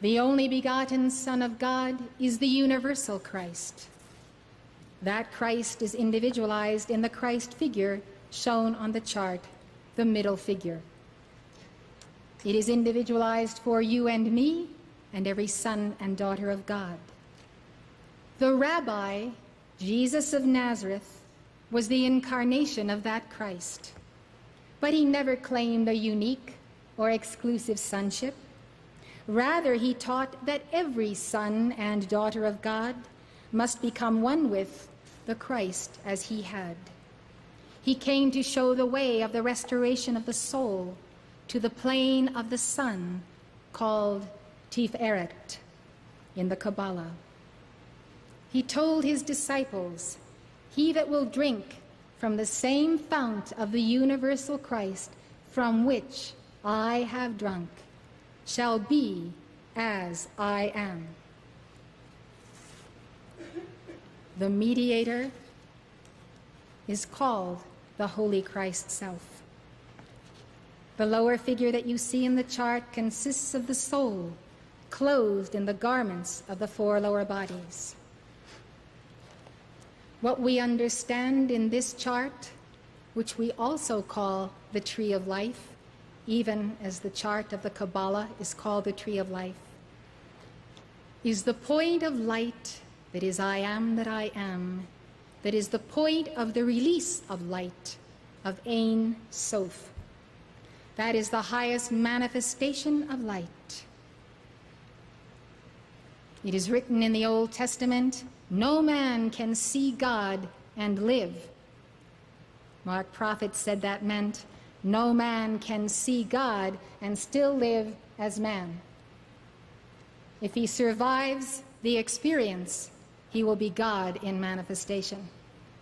The only begotten Son of God is the universal Christ. That Christ is individualized in the Christ figure shown on the chart, the middle figure. It is individualized for you and me and every son and daughter of God. The Rabbi, Jesus of Nazareth, was the incarnation of that Christ, but he never claimed a unique or exclusive sonship. Rather, he taught that every son and daughter of God must become one with the Christ as he had. He came to show the way of the restoration of the soul to the plane of the Son, called Tiferet in the Kabbalah. He told his disciples, "He that will drink from the same fount of the universal Christ from which I have drunk shall be as I am." The mediator is called the Holy Christ Self. The lower figure that you see in the chart consists of the soul, clothed in the garments of the four lower bodies. What we understand in this chart, which we also call the tree of life, even as the chart of the Kabbalah is called the tree of life, is the point of light that is I am that I am, that is the point of the release of light, of Ein Sof. That is the highest manifestation of light. It is written in the Old Testament, "No man can see God and live." Clare Prophet said that meant no man can see God and still live as man. If he survives the experience, he will be God in manifestation.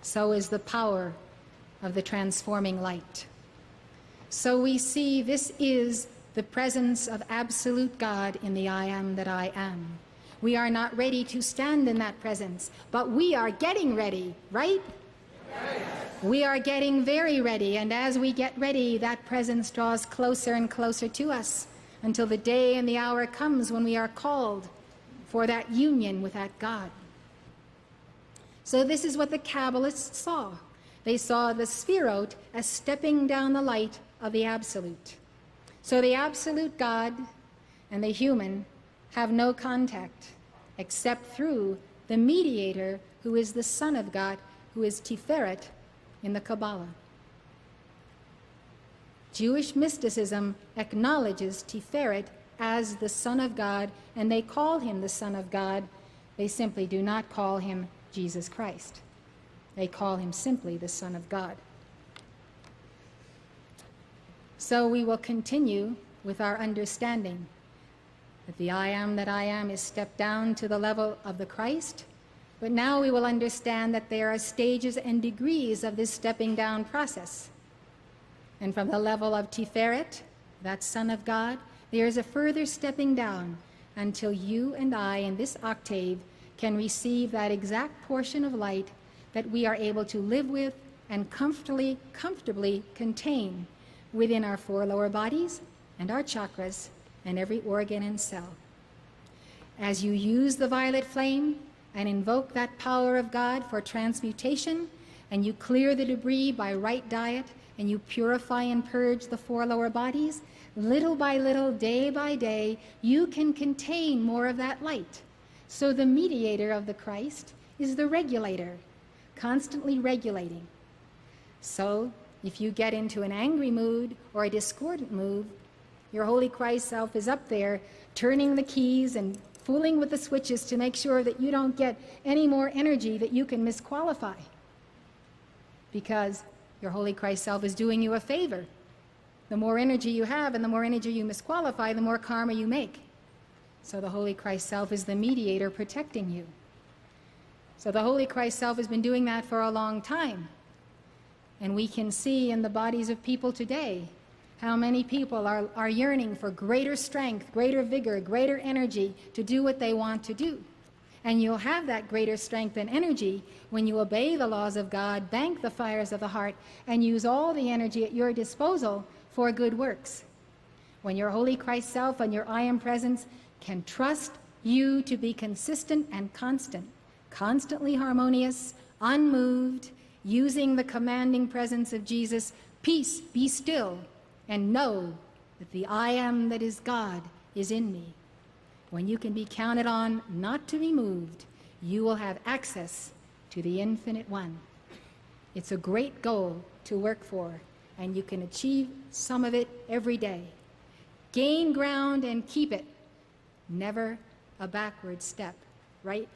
So is the power of the transforming light. So we see this is the presence of absolute God in the I am that I am. We are not ready to stand in that presence, but we are getting ready, right? Yes. We are getting very ready, and as we get ready, that presence draws closer and closer to us until the day and the hour comes when we are called for that union with that God. So this is what the Kabbalists saw. They saw the Sefirot as stepping down the light of the Absolute. So the Absolute God and the human have no contact except through the mediator who is the Son of God, who is Tiferet in the Kabbalah. Jewish mysticism acknowledges Tiferet as the Son of God, and they call him the Son of God. They simply do not call him Jesus Christ. They call him simply the Son of God. So we will continue with our understanding that the I am that I am is stepped down to the level of the Christ, but now we will understand that there are stages and degrees of this stepping down process. And from the level of Tiferet, that Son of God, there is a further stepping down until you and I in this octave can receive that exact portion of light that we are able to live with and comfortably contain within our four lower bodies and our chakras and every organ and cell. As you use the violet flame and invoke that power of God for transmutation, and you clear the debris by right diet, and you purify and purge the four lower bodies, little by little, day by day, you can contain more of that light. So the mediator of the Christ is the regulator, constantly regulating. So if you get into an angry mood or a discordant mood, your Holy Christ Self is up there turning the keys and fooling with the switches to make sure that you don't get any more energy that you can misqualify. Because your Holy Christ Self is doing you a favor. The more energy you have and the more energy you misqualify, the more karma you make. So the Holy Christ Self is the mediator protecting you. So the Holy Christ Self has been doing that for a long time. And we can see in the bodies of people today how many people are yearning for greater strength, greater vigor, greater energy to do what they want to do. And you'll have that greater strength and energy when you obey the laws of God, bank the fires of the heart, and use all the energy at your disposal for good works. When your Holy Christ Self and your I Am Presence can trust you to be consistent and constant, constantly harmonious, unmoved, using the commanding presence of Jesus, peace, be still, and know that the I am that is God is in me. When you can be counted on not to be moved, you will have access to the Infinite One. It's a great goal to work for, and you can achieve some of it every day. Gain ground and keep it. Never a backward step, right